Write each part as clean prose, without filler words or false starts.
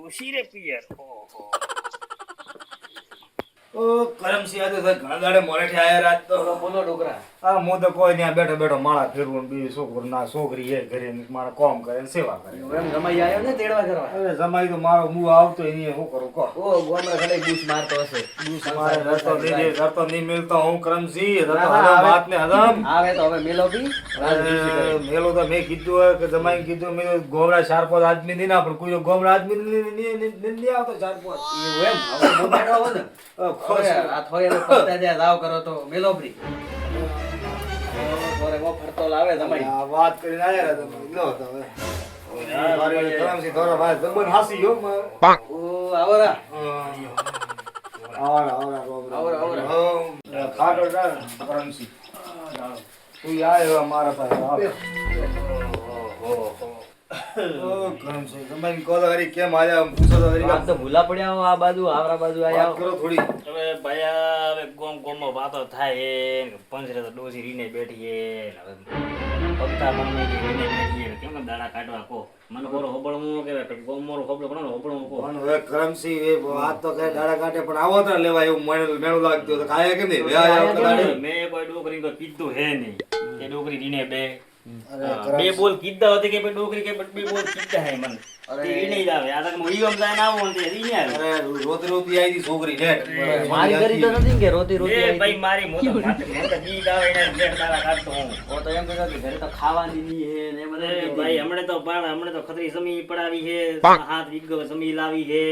ડોશી રે પિયર ઓહો ઓ કરમસી આ તો ઘણા દાડે મોરેથી આયા રાત તો બોલો ડોકરા. આ મો તો કોઈ ત્યાં બેઠો બેઠો માળા ફેરવું ને બીજું છોકરું ના છોકરી એ ઘરે ને મારા કોમ કરે ને સેવા કરે. એમ જમાઈ આવ્યો ને તેડવા કરવા. અરે જમાઈ તો મારો મું આવતો એને શું કરું કહો. ઓ ગોમરા ઘરે બૂસ મારતો હશે. મારે રસ્તો દીધી રસ્તો નહીં મિલતો હું કરમસી રસ્તો ના, ના, હદમ આવે. વાત ને હદમ. આવે તો હવે મેલો બી મેલો તો મેં કીધું હોય કે જમાઈ કીધું મેં ગોમરા ચાર પાંચ આદમી નહીં ના પણ કોઈ ગોમરા આદમી નહીં આવતો ચાર પાંચ. એવું એમ હવે બોલાડો આવો ને. ખોશ. હવે આ થોય એને ફરતા જાય લાવ કરો તો મેલો બી. થોરે વો ફરતો લાવે જમાઈ. આ વાત કરીને આયા હતા તમે. લો તો હવે. મારી કરમસી થોડા ભાઈ જબન હાસી હો મારે. ઓ આવરા. આવરા ગોમરા. આવરા. ખાટો જા કરમસી. તું આયો મારા પાસે આવ. ઓ કરમસી જમાઈ કોલ હરી કેમ આયા પૂછો તો હરી આમ તો ભૂલા પડ્યા હો આ બાજુ આવરા બાજુ વાત આયા. કરો થોડી. હવે ભયા હવે ગોમમાં વાતો થાય હે ને પંજરે તો ડોશી રીને બેઠી હે ને હવે પગતા મમ્મી જે રીને બેઠી હે કેમ દાડા કાઢવા કો મને બોરો હોબળવું કે ગોમ મોરો હોબળો પણ હોબળવું કો પણ હવે કરમસી એ વાત તો કઈ દાડા કાઢે પણ આવો તો લેવા એવું મેણું લાગતું તો ખાયા કે નહીં વ્યા આવો તો દાડે. મેં કોઈ ડોકરી તો કીધું હે નહીં કે ડોકરી રીને બે અરે બે બોલ કીધા હતી કે ડોકરી કે બે બોલ કીધા હે મને અરે. તે રીને જ આવે આ તો હું ઈવમ જાય આવો ને તે રીને આવે અરે રોતી રોતી આવી છોકરી હેઠ. મારી કરી તો નથી ને કે રોતી રોતી એ આવી ભાઈ મારી મોટો મોટો બીક આવે એને બેઠ દાડા કાઢતો હું ઓ તો એમ કહેતા કે ઘરે તો ખાવાની નહીં હે ને એમ અરે બધા ભાઈ હમણે તો ખતરી જમી પડાવી છે 7 વીઘો જમી લાવી છે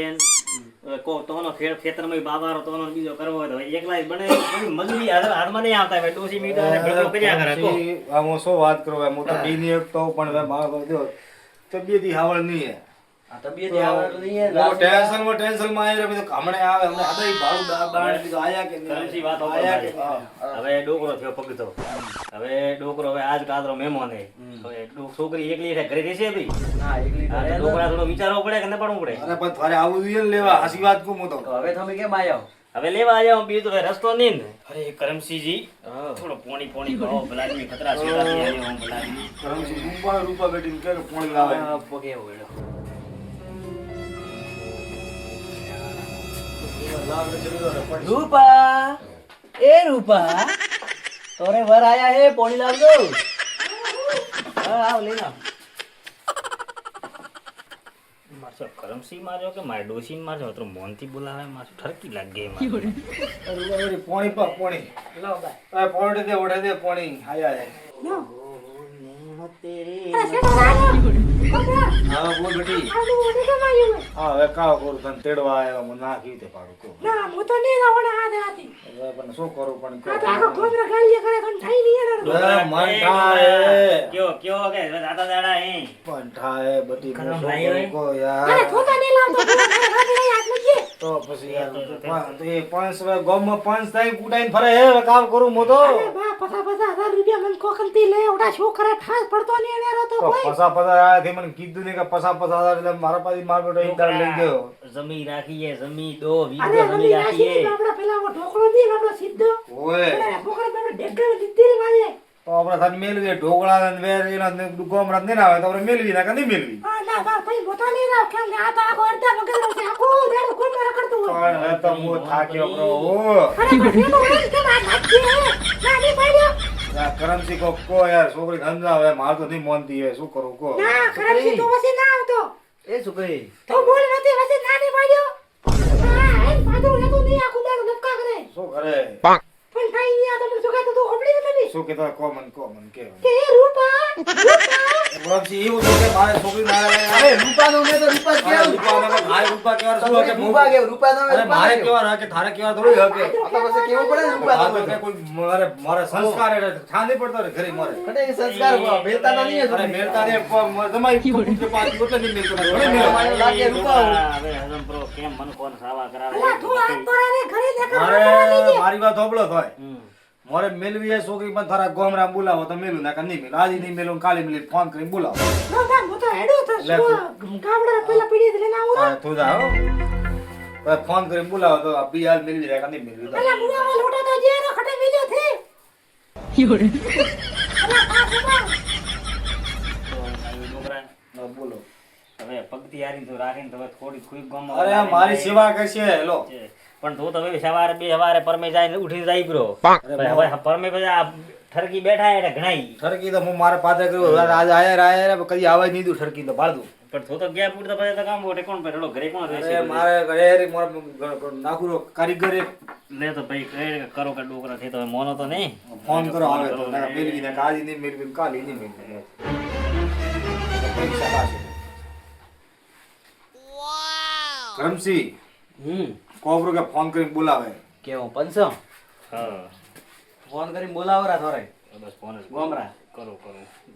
કો તોનો ખેતરમાં બાબારો તોનો બીજો કરવો હોય તો એકલા જ બને બધી મજૂરી હાથમાં નહીં આવતા ભાઈ ડોસી મીઠા ને ભેગો કર્યા કરે કો આ હું શું વાત કરું હું તો બી ની એક તો પણ હવે મારો જો તબિયતી હાવળ નહીં હે. આ તબિયત આવડતું નહીં હે હું ટેન્શન માં આવી રહ્યો તો હમણે આવે હમણે હદય ભાડું દાણ દીધું આયા કે નહીં કરમસી વાત આયા કે હવે ડોકરો થયો પગતો હવે ડોકરો હવે આજ કાદરો મહેમાન હે હવે છોકરી એકલી છે ઘરે રહેશે ભાઈ ના એકલી તો આ હે ને. ડોકરા થોડો વિચારવો પડે કે ન પડવું પડે અરે પણ તારે આવું જોઈએ ને લેવા હાસી વાત કહું હું તો તો હવે તમે કેમ આયા હવે લેવા આવ્યા હું બીજું તો કઈ રસ્તો નહીં ને અરે કરમસીજી થોડો પોણી કહો ભલાદમી ખતરા સીધાથી આવ્યો હું ભલાદમી કરમસી રૂપા બેટી કે પોણી લાવે પગે વળ્યો રૂપા એ રૂપા તોરે વર આયા હે પોણી લાવજો હા આવ લઈ આવ મારસો કરમસી માર્યો કે મારે ડોસીને મારજો તો મોનથી બોલાવે મારે ઠરકી લાગે મારે પોણી પર પોણી લો બાય આ પોણી દે ઓઢે દે પોણી આયા હા બોલ બેટી હા હવે કાવ કરું તને તેડવા આવ્યો મને ના કીધે પાડું કહું હવે પણ શું કરું પણ કહું. મન થાય કયો કે દાદા દાડા હે પણ થાય બધી ખરાબ શું લાગ્યો કરું હે? કહો યાર તો પછી યાર તો એ પાંચ ગામમાં પાંચ થાય કુટાઈને ફરે હે હવે કામ કરું હું તો પસા આયાથી મને કીધું ને કે પસા હજાર એટલે મારા પાસે માર બેટો એક દાડો લઈ ગયો જમી રાખીએ જમી દો વીઘો જમી રાખીએ ઓય તો આપણે થાને મેલવી ઢોકળા ને વેર એના ગોમડા ને ના આવે તો આપણે મેલવી ના કે નહીં મેલવી પણ હવે તો હું થાક્યો બ્રો કરમસી કો યાર છોકરી સમજાવે માર તો નહીં મોનતી હે શું કરું કો એ છોકરી શું કરે શું કેતા કોમન કે કરમસી એવું તો કે મારે છોકરી ના અરે રૂપાનો ને તો રૂપા કેવું મારે રૂપા કેવા શું કે રૂપા કે રૂપાનો અરે મારે કેવા રાખે થારે કેવા થોડી હકે આ તો પછી કેવું પડે ને આ રૂપાનો તો કે કોઈ મારે સંસ્કાર એટલે છાંદી પડતો રે ઘરે મારે કટે સંસ્કાર મેલતા ના નહીં અરે મેલતા ને તમારી પુત્ર પાછી એટલે નહીં મેલતો ઘરે મેલો તમારે લાગે રૂપા હવે હજમ પ્રો કેમ મન કોણ સાવા કરાવે મારી વાત હોબળો થાય હમ. મારે મેલવી એ છોકરી પણ તારા ગોમરા બોલાવો તો મેલું ના કે નહીં મેલું આજે નહીં મેલું કાલે મેલી ફોન કરીને બોલાવો અરે તું જા હો હવે ફોન કરીને બોલાવો તો આ બી હાલ મેલવી રહ્યા કે નહીં મેલવી છોકરા બોલો હવે પગથી હારીને તું રાખીને તો હવે થોડી ખુઈ ગામમાં અરે આ મારી સેવા કરશે હેલો છે. પણ તું તો હવે સવારે પરમે જાય ઉઠી જાય બ્રો હવે પરમે પછી આ ઠરકી બેઠા એટલે ઘણાય ઠરકી તો હું મારે પાત્ર કર્યું આજે આયા કદી આવા જ નહીં દઉં ઠરકી તો બાળ દઉં. પણ તું તો ગયા પૂરતા પછી તો કામ બોટે કોણ પેલો ઘરે કોણ રહેશે અરે મારે ઘરે નાખું કારીગર એક લે તો ભાઈ કઈ કરો કે ડોકરા થી તો મોનો તો નહીં ફોન કરો આવે તો મેળવી ને કાલી નહીં મેળવી કાલી નહીં મેળવી પૈસા પાસે કરમસિંહ કોબરો કે ફોન કરીને બોલાવે કેવો પંચમ હા ફોન કરીને બોલાવરા થોરે બસ ફોન જ ગોમરા કરો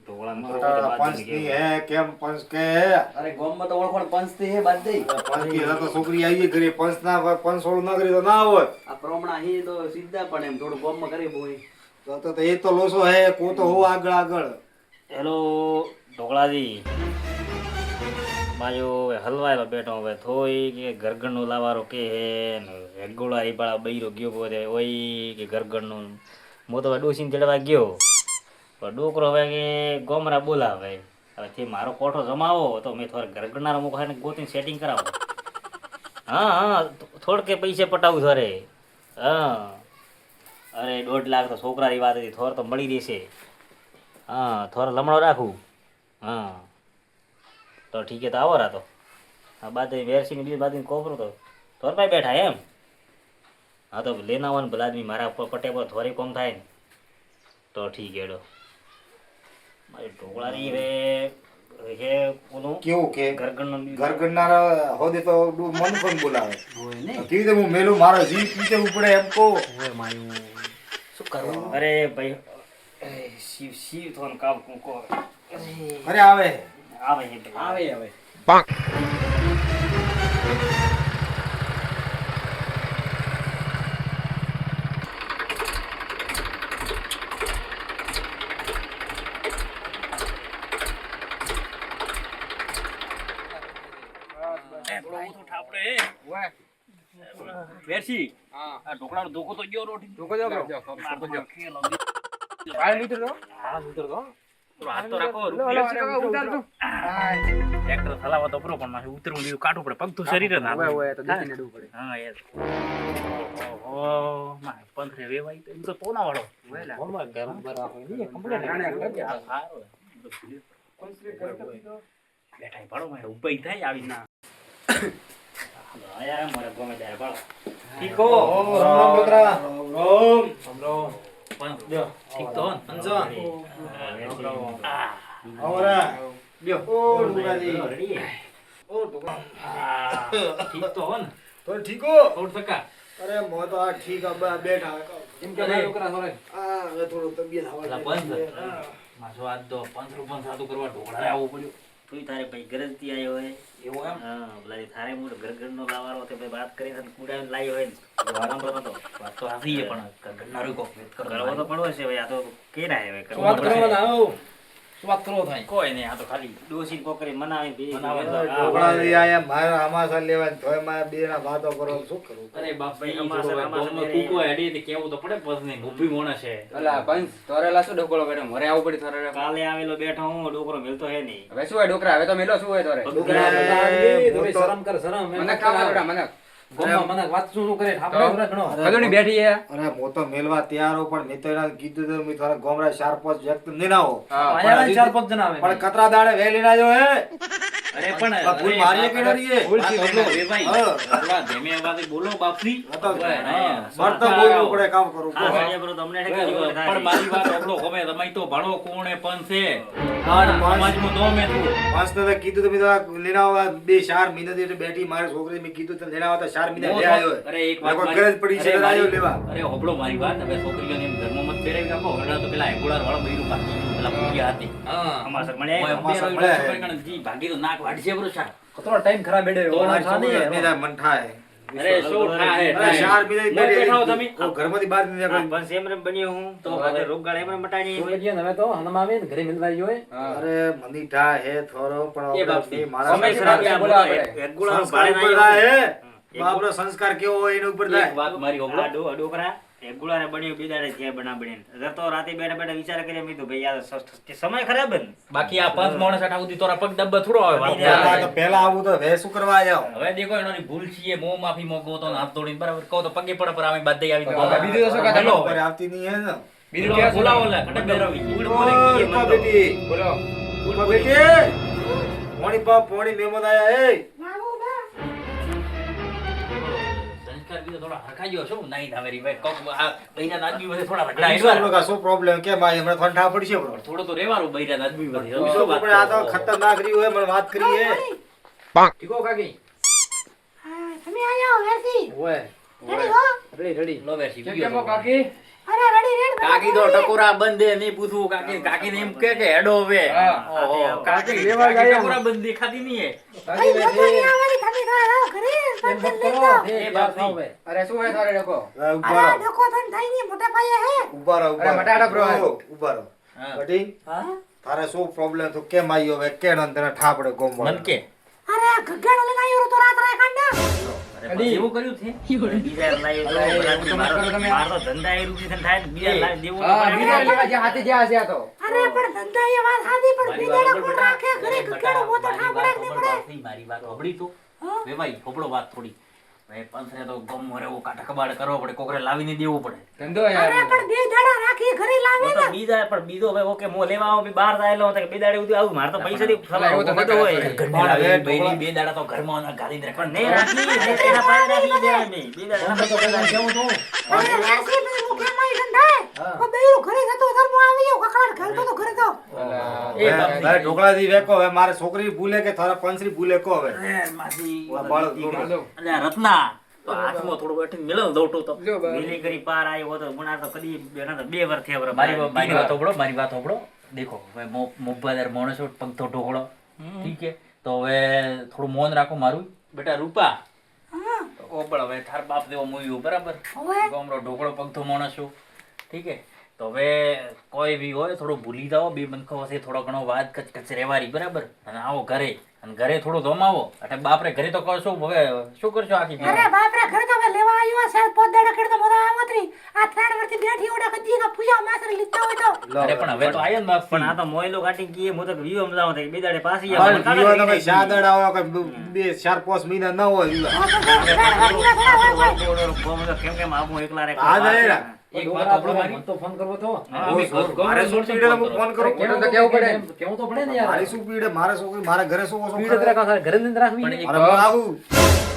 ઢોળા પંચ ની હે કેમ પંચ કે અરે ગોમમાં તો ઓળખણ પંચ થી હે બાદ દઈ પંચ ની હતા તો છોકરી આવી ઘરે પંચ ના પંચ સોળ ના કરી તો ના હોય આ પ્રમાણા હી તો સીધા પણ એમ થોડું ગોમમાં કરી બોય તો એ તો લોસો હે કો તો હો આગળ આગળ હેલો ઢોકળાજી માજો હલવાયેલો બેઠો હવે થોઈ કે ગરગણનો લાવારો કે હે હેગોળા એ બાળા બૈરો ગયો બોલે ઓય કે ગરગણનો મો તો ડોસીને ચડવા ગયો પણ ડોકરો હવે કે ગોમરા બોલાવે હવે તે મારો કોઠો જમાવો તો મેં થોડા ગરગણનારો મુખાને ગોતીને સેટિંગ કરાવો હા થોડકે પૈસે પટાવું થોરે હા અરે 1.5 લાખ તો છોકરાની વાત હતી થોર તો મળી રહેશે હા થોર લમણો રાખું હા તો ઠીક તો આવો રાતો હા બાદ વેરસીને બીજી બાદ કોપરો તો થોર પાસે બેઠા એમ હા તો લેના આવવાનું ભલા આદમી મારા પટે પર થોરી કોમ થાય ને તો ઠીક હેડો મારી ઢોકળાની હવે હે ઓલું કેવું કે ગરગણનું ઘર કરનારા હોદે તો મન પણ બોલાવે બોય ને કેવી રીતે હું મેલું મારો જીવ પીછે ઉપડે એમ કહો ઓય માયું શું કરવાનું અરે ભાઈ શિવ શિવ થોન કામ કો અરે આવે આવે હે ભાઈ આવે હવે વેરસી આ ઢોકળાનો ધોકો તો ગયો રોટી ધોકો જો બરો ખેલ બાય લીટર દો હાથ તો રાખો ઉતાર દો ટ્રેક્ટર ચલાવવા તો બરો પણ મારે ઉતરવું લીધું કાઢવું પડે પગ તો શરીર ના ઓય તો દેખીને ડૂબ પડે હા યાર ઓહો મારે પંખરે વેવાય તો એમ તો પોના વાળો ઓમાં ગરમ બરાબર ની કમ્પ્લીટ રાણે કરી આ સારો બેઠા ભાડો મારે ઉપાઈ થાય આવી ના યાર મારે ગમે ત્યારે ભાડો ઠીકો રામ રામ બકરા પણ ઠીક તો અંજો આવરા લ્યો ઓ ડુગાજી ઓ ડુગા ઠીક તો હો ને તો ઠીકો થોડું સકા અરે મો તો આ ઠીક આ બેઠા એમ કે ભાઈ છોકરા થોરે આ હવે થોડું તબિયત પેલા હવા બંધ માસો આજ તો 5 રૂપિયા સાતું કરવા ઢોકળા આવવું પડ્યું તું તારે ભાઈ ગરજથી આવ્યો હોય એવું એમ હા પેલા થારે મોટો ઘરનો લાવારો તે ભાઈ વાત કરીને કુડાઈને લાવ્યો હોય ને તો આરામ તો વાત તો આથી છે પણ ઘરનારું કોક કરવો તો પડવો છે ભાઈ આ તો કેરા હે શું વાત કરવાના આવો શું વાત કરો થાય કોઈ નહીં આ તો ખાલી ડોસી કોકરી મનાવીને ઢોકળા લઈ આયા મારા અમાસા લેવા તોય મારા બેના વાતો કરો શું કરું અરે બાપ ભાઈ, ભાઈ અમાસર, અમાસર મેરે. કુકો હેડી તે કેવું તો પડે બસ નહીં ઊભી મોણે છે અલા પંચ તોરેલા શું ઢોકળો બેઠો મરે આવું પડી તોરે કાલે આવેલો બેઠો હું ડોકરો મિલતો હે નહીં હવે શું હોય ડોકરા હવે તો મેલો શું હોય તોરે થોડી શરમ કર શરમ મને કામ બેટા મને ગોમમાં મને વાત શું કરે આપણે ઘણો કદોની બેઠી હે અરે હું તો મેલવા તૈયાર હો પણ મેં તો એના કીધું તો મેં થોડા ગોમરા 4-5 વ્યક્ત નહીં આવો આયા 4-5 જણા આવે પણ કતરા દાડે વેલી ના જો હે અરે પણ આ ભૂલ મારીએ કે ના રીએ? ભૂલ થી હા, બોલો રે ભાઈ હા. થોડા ધીમે અવાજે બોલો બાપની તો હા. મરતો બોલવું પડે કામ કરું હા, સાંજે બરો તમને ઠેકી જીવન થાય. પણ મારી વાત આપણો ગમે તમે તો ભણો કોણે પણ છે પાંચ સમાજમાં દોમે તું તો કીધું તો મેં તો લઈને આવવા 2-4 મહિના થી બેઠી મારી છોકરી મેં કીધું તો લઈને આવવા તો 4 મહિના લે આવ્યો અરે એક મેં વાત કોઈ ગરજ પડી છે તો આવ્યો લેવા અરે હોબળો મારી વાત હવે છોકરીઓને એમ ઘરમાં મત પહેરાવી નાખો હમણાં તો પેલા એગોળાર વાળા બૈરું બાકી પેલા પૂગ્યા હતી હા અમાસર મળ્યા ઓય એમ. અમાસર બે મળ્યા. છોકરી કણે જી ભાગી તો નાક વાઢશે બરો શા કતરો ટાઈમ ખરાબ બેડે તો મારી છોકરી મેરા મન થાય અરે શું થાય અરે 4 મહિના મોં બેઠા હો તમે બેઠી ઘરમાંથી બહાર નહીં હા, નીકળી. બસ એમ ને બન્યો હું તો હવે રોગગાળ એમ ને મટાડી હવે તો હનમ આવે ને ઘરે મિલવા જોઈએ અરે મંદી થા હે થોડો પણ એ બાપ હવે મારા સમય સંસ્કાર ખરાબ બોલાવા બોલાવે પડે. રેગુલર સંસ્કાર ઉપર થાય હે બાપનો સંસ્કાર કેવો હોય એના ઉપર એક થાય વાત મારી હોબળો ડોકરા રેગ્યુલર બન્યું બિદાડે થયા બના બનીને અગર તો રાતે બેઠા બેઠા વિચાર કરીએ મેં તો ભાઈ યાર સમય ખરાબ ને બાકી આ 5 માણસ આટા સુધી તોરા પગ દબ્બા થોડો આવે વાત પેલા તો પેલા આવું તો હવે શું કરવા આવ્યા હવે દેખો એની ભૂલ છે મો માફી માંગો તો હાથ તોડીને બરાબર કહો તો પગે પડે પર અમે બાદ આવી બીજું તો શું કાઢે? હેલો ઉપર આવતી નહીં હે ને બીજું ક્યાં બોલાવો લે ખટક બેરવી રૂપા બેટી બોલો રૂપા બેટી પોણી મહેમાન આયા એ સંસ્કાર બીજો થોડા હરખાઈ છો નહીં નાવેરી ભાઈ કોક આ બૈરા આદમી વધે થોડા રગડા લોકો શું પ્રોબ્લેમ કે મારી હમણાં ઠંડા પડશે બરો થોડો તો રેવાનું બૈરા આદમી વધે હવે શું આપણે આ તો ખતરનાક રહ્યું હોય મને વાત કરી હે ઠીકો કાકી તમે આયા હો વેરસી ઓય રેડી હો રેડી લો વેરસી કેમ કાકી અરે રેડી રેડ કાકી તો ટકોરા બંધે નહીં પૂછવું કાકી ને એમ કે હેડો હવે ઓહો કાકી લેવા ગયા ટકોરા બંધ દેખાતી નહીં હે ભાઈ લોકો ની આવવાની તમે તો આવો ઘરે બંધ એ બાપી અરે શું હોય તારે ડકો ઉભા અરે રહો ડકો થન થઈ ની મોટા પાયે હે ઉભા રહો અરે મટાડા બ્રો. ઉભા રહો હા. બટી તારે શું પ્રોબ્લેમ તો કેમ આવ્યો હવે કેનો ને તને ઠાપડે ગોમ મન કે અરે ગગડો લઈને આવ્યો તો રાત રાય કાંડા અરે પણ એવું કર્યું છે બીજા લાઈવ તો મારો ધંધા એ રૂપિયા થાય ને બીજા લાઈવ દેવું હા બીજા લેવા જે હાથે જ્યાં છે આ તો અરે પણ ધંધા એ વાત સાદી પણ બીજાને કોણ રાખે ઘરે ગગડો મોટો ઠાપડે ને પડે મારી વાત હોબળી તું વેવાઈ હોબળો વાત થોડી ભાઈ પંથરે તો ગમ મરે કાટા કબાડ કરવો પડે કોકરે લાવીને દેવું પડે ધંધો અરે યાર પણ બે દાડા રાખી ઘરે લાવે તો બીજા પણ બીજો ભાઈ ઓકે મો લેવા આવો બી બહાર જાયેલો હતો કે બે દાડે ઉધી આવું મારે તો પૈસા થી એવું તો બધું હોય બૈરી બે દાડા તો ઘરમાં ગાલીને રાખે પણ નહીં રાખી એના પાસે રાખી દેવાય નહીં બે દાડા કેવું તું અરે વેરસી મે હું કેમ આવી ધંધા ઓ બેરું ઘરે જતો ધર્મો આવ્યો કકડાટ ઘાલતો તો ઘરે તો એ બાપી ઢોકળાથી વેકો હવે મારે છોકરી ભૂલે કે તારા પંસરી ભૂલે કો હવે માસી બાળક દોડો. અલ્યા રત્ના તો હાથમાં થોડું બેઠી મેળવ દોટું તો જો બા. મિલી કરી પાર આવ્યો તો ગુણા તો કદી બેના તો 2 વર્ષ થયા મારી વાત હોબળો મારી વાત હોબળો દેખો હવે મોબાઈલ માણસો પંખો ઢોકળો ઠીક છે તો હવે થોડું મૌન રાખો મારું બેટા રૂપા ઓબળ હવે થાર બાપ દેવો મૂવ્યું બરાબર ગોમરો ઢોકળો પંખો માણસો ઠીક છે તો હવે કોઈ બી હોય થોડું ભૂલી જાઓ બે બંખો હશે થોડો ઘણો વાત કચકચ રહેવારી બરાબર અને આવો ઘરે અને ઘરે થોડું જમાવો એટલે બાપરે ઘરે તો કરશો હવે શું કરશો આખી અરે બાપ રે ઘરે તો હવે લેવા આવ્યો છે પોદાડા ખેડ તો મજા આવતરી આ 3 વર્ષથી બેઠી ઓડા કદી ના પૂજા માસર લીધા હોય તો અરે પણ હવે તો આયા ને બાપ પણ આ તો મોયલો કાઢી ગઈ હું તો વિયો સમજાવું થાય બે દાડે પાછી પણ જીવા તો કઈ સાદડ આવો કે 2-4-5 મહિના ન હોય કેમ કેમ આવું એકલા રે આ જાય એક વાત હોબળો મારી તો ફોન કરવો તો મારે શું પીડે તો હું ફોન કરું કેવું તો કેવું પડે કેવું તો પડે ને યાર મારી શું પીડે મારે છોકરી મારા ઘરે શું શું પીડે કરે? રાખો ઘરે ની રાખવી પણ અરે હું આવું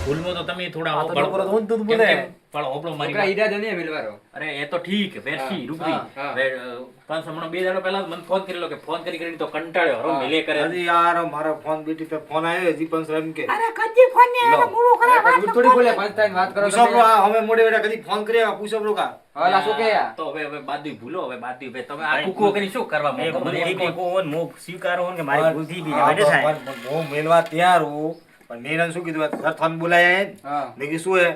ભૂલમાં તો તમે થોડા આ તો હોબળો છોકરો તો ઊંધું જ કેમ બોલે. કેમ? પણ હોબળો મારી છોકરા વાત. ઈરાદો નહીં મિલવારો અરે એ તો ઠીક વેરસી રૂપરી હા. હવે 5 હમણાં 2 દાડા પહેલા મને ફોન કરેલો કે ફોન કરીને તો કંટાળ્યો હરો મિલે કરે હજી યાર મારો ફોન બેટી પે ફોન આવ્યો હજી પણ એમ કે અરે કદી ફોન ને આવે મૂળો કરે વાત દૂધ થોડી બોલે પાંચ ટાઈમ વાત કરો પૂછો બ્રો આ અમે મોડે વેડા કદી ફોન કર્યા પૂછો બ્રો કા હાલા શું કે યાર તો હવે બાદુ ભૂલો હવે બાદુ ભાઈ તમે આ કુકુ કરી શું કરવા માંગો? મને એમ કહો. હું સ્વીકારો કે મારી ભૂલથી બી બેઠે થાય પણ હું મેલવા તૈયાર હું પણ મેનન શું કીધું ઘર થાન બોલાયા હે હા મેં કીધું શું હે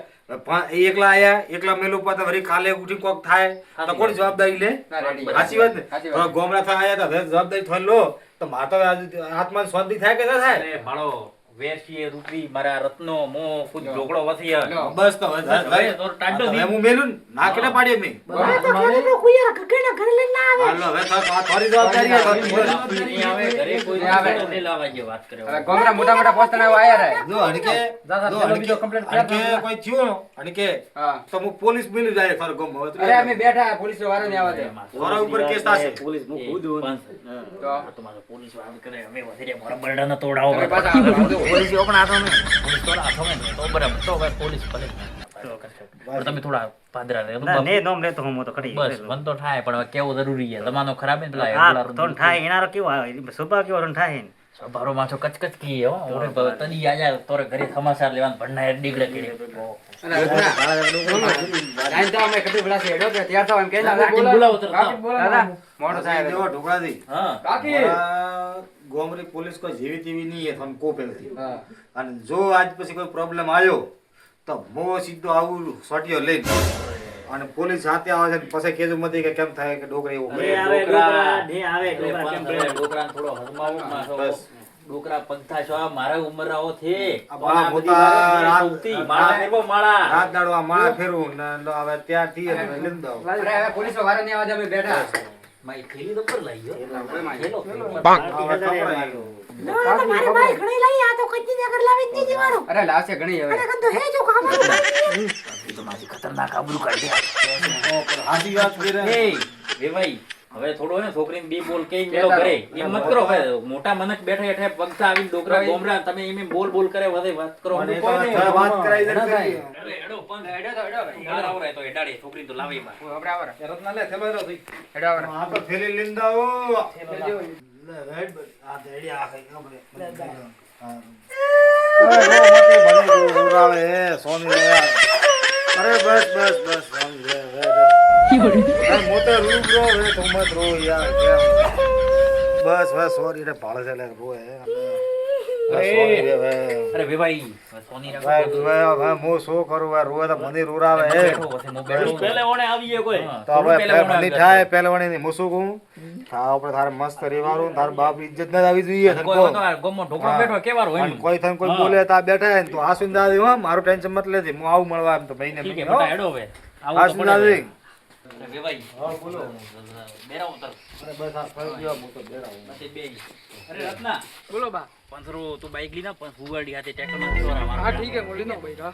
એકલા આયા એકલા મેલું પાતા વળી કાલે ઉઠી કોક થાય તો કોણ જવાબદારી લે ના રેડી સાચી વાત ને સાચી વાત. તો ગોમડા થા આયા તો હવે જવાબદારી થોન લો તો માર તો આત્મા શાંતિ થાય કે ના થાય અરે ભાળો વેરસી રૂપરી મારા રત્નો મો ખુદ ઢોકળો વથી લો. બસ તો હવે હવે તો ટાઢો હવે દી. હું મેલું ના કેને પાડ્યો મેં હવે તો ખેડૂતો કુયર ગગડના ઘરે લઈને ના આવે હાલો હવે તો થોડી જવાબદારી હે તો નહીં આવે ઘરે કોઈ નહીં આવે. ઢોકળો નહીં લાવવા જે વાત કરે હવે ગોમડા મોટા મોટા પોસ્ટના એવા આયા રહે જો અણકે જો અણકે અણકે કોઈ થયો અણકે હા તો હું પોલીસ મિલી જાય તારો ગમ હવે તો અરે અમે બેઠા પોલીસ વાળો ને આવા દે મારા ઉપર કેસ થશે પોલીસ હું ખુદ તો તમારો પોલીસ વાત કરે અમે વધીને મારા બરડાને તોડાવો તમે પાછા આવજો. પોલીસ પણ આતો ને પોલીસ તો હાથો ને તો બરાબર તો હવે પોલીસ ભલે પણ તમે થોડા પાદરા રહે ના ને નોમ લેતો હું તો કરી બસ મન તો થાય પણ હવે કેવું જરૂરી છે જમાનો ખરાબ ને પેલા હા તો થાય એનારો કેવો આવે સ્વભાવ કેવો રન થાય ને સભારો માથો કચકચ કી હો ઓરે તદી આજા તોરે ઘરે સમાચાર લેવાનું ભણના ડીગડે કરી અને રત્ના, લાઈન તો અમે કદી ભલા છે હેડો કે તૈયાર થાવ એમ કે ના કાકી બોલાવો તરત. કાકી બોલાવો. દાદા, મોડો થાય જો ઢોકળાથી હા કાકી આ ગોમરી પોલીસ કોઈ જેવી તેવી નહીં હે તને કો પહેલથી હા અને જો આજ પછી કોઈ પ્રોબ્લેમ આવ્યો તો મો સીધો આવું સટિયો લઈને અને પોલીસ સાથે આવે છે પછી કેજો મતે કે કેમ થાય કે ડોકરી એવું અરે કરે. આવે ડોકરા ને આવે ડોકરા કેમ ડોકરાને થોડો હરમાવો માથો બસ ડોકરા પગથા છો આ મારા ઉંમર આવો છે આ માળા મોટા માળા ફેરવો માળા રાત દાડો આ માળા ફેરવું ને હવે ત્યાંથી લઈને દઉં. અરે હવે પોલીસો વાળા ની અવાજ અમે બેઠા મારી થેલી તો પર લઈ ગયો હવે કપડાં ના, તો મારે ભાઈ ઘણી લઈ આ તો કચ્ચી નગર લાવી જ નહીં દેવાનો. અરે લાવશે ઘણી હવે અરે કદો હે જો કામ એ તો મારી ખતરનાક આબરૂ કાઢી હાચી વાત કરે. એ વેવાઈ હવે થોડો હે ને છોકરીને બે બોલ કઈ મેલો કરે એમ મત કરો હવે મોટા મનક બેઠા બેઠા પગતા આવીને ડોકરા ગોમરા તમે એમ બોલ બોલ કરે વધે વાત કરો અને એ તો થોડા વાત કરાઈ દે. હેડો પણ હેડો તો હેડો યાર આવરે તો હેડાડે છોકરીને તો લાવી માં આપણે આવો રત્ના લે થેલો હેલો થઈ. હેડો આવો આ તો થેલી લઈને દઉં. લે રાઈટ બસ. આ દેડી આ કઈ આપણે. હા. ઓય રો મતલી ભલે તું ઉડાવે હે સોની રે. અરે બસ બસ બસ સોની રે. અરે મોતે રૂબ રો રે તું મત રો યાર કેમ. બસ બસ સોરી રે ભાળે છે લે રો હે. સોની રે વે. અરે વેવાઈ સોની રાખો ભાઈ હું શું કરું ભાઈ રોવે તો મને રૂરાવે હે. બેઠો પછી મો બેઠો પહેલે ઓણે આવીએ કોઈ તો હવે મને થાય પહેલવાણી ની હું શું કહું થા આપણે તારે મસ્ત રેવાનું તાર બાપ ઇજ્જત ના આવી જોઈએ તને કોઈ કહું. તો ગોમો ઢોકળો બેઠો કેવારો હોય અને કોઈ થઈને કોઈ બોલે તો આ બેઠા હે ને તો આસુન દાદી હો મારું ટેન્શન મત લેજે હું આવું મળવા એમ તો ભાઈને ઠીક હે બેટા હેડો હવે આવું તો આસુન પડે દાદી અરે વેવાઈ હા બોલો બેરા ઉતર અરે બસ આ ફરી ગયો હું તો બેડા હું. પછી બે અરે રત્ના બોલો બા પંથરો તું બાઈક લીના પણ ફુગાડી હાથે ટ્રેક્ટર માં દોરા મારો હા ઠીક હે બોલી નો ભાઈ હા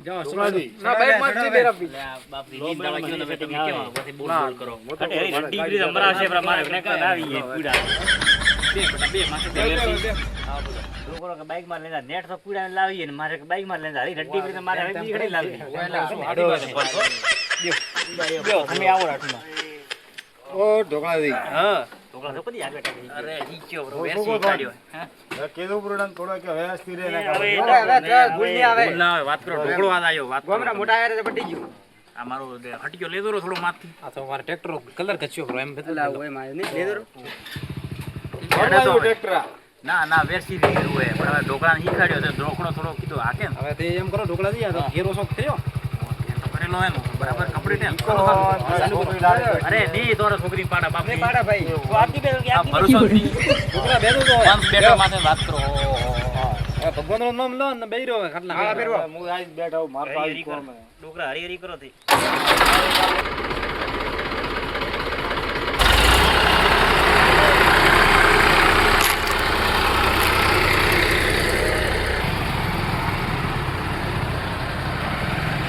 જાઓ ના બાઈક માં થી બેરા પી બાપ રી નીંદ આવા ગયો ને તમે કેવા પછી બોલ બોલ કરો અરે હરી રડ્ડી પીડી તો મરાશે પર મારે ને કાં આવીએ પીડા બે બેટા બે માથે બે હા બોલો લોકો કે બાઈક માં લેતા નેટ તો પીડા લાવીએ ને મારે બાઈક માં લેતા હરી રડ્ડી પીડી તો મારે હવે બીજી ઘડી લાવી તમે આવો રાઠમાં ઓ ઢોકળા દી હા ઢોકળા તો કદી આગળ ટાકી અરે ઠીક બ્રો વેસી કાઢ્યો હા કેદો પુરડાન થોડા કે વ્યવસ્થિત રહે હવે ભૂલ નહીં આવે બોલ ના આવે વાત કરો ઢોકળો આજ આવ્યો વાત કરો ગોમરા મોટા આયા તો પટી ગયું આ મારો હટીયો લેતો રહો થોડો માથથી આ તો મારે ટ્રેક્ટર કલર કચ્યો બ્રો એમ અલા ઓય મારે નહીં લેદર ના ના વેસી દીધું હોય પણ હવે ઢોકળાને શીખાડ્યો તો ઢોકળો થોડો કીધો હાકે ને હવે તે એમ કરો ઢોકળા દી આ તો ઘેરો શોખ થયો કરેલો એનો બરાબર કપડી ને અરે ની તોરે છોકરી પાડા બાપ ની પાડા ભાઈ આપી દે કે આ ભરોસો નહીં ઢોકળા બેઠો તો આમ બેઠો માથે વાત કરો ભગવાન નું નામ લો ને બેહી રહ્યો ખાટલા હા બેરવો હું આજ બેઠા હું માર હરી હરી કરો ડોકરા હરી હરી કરો થી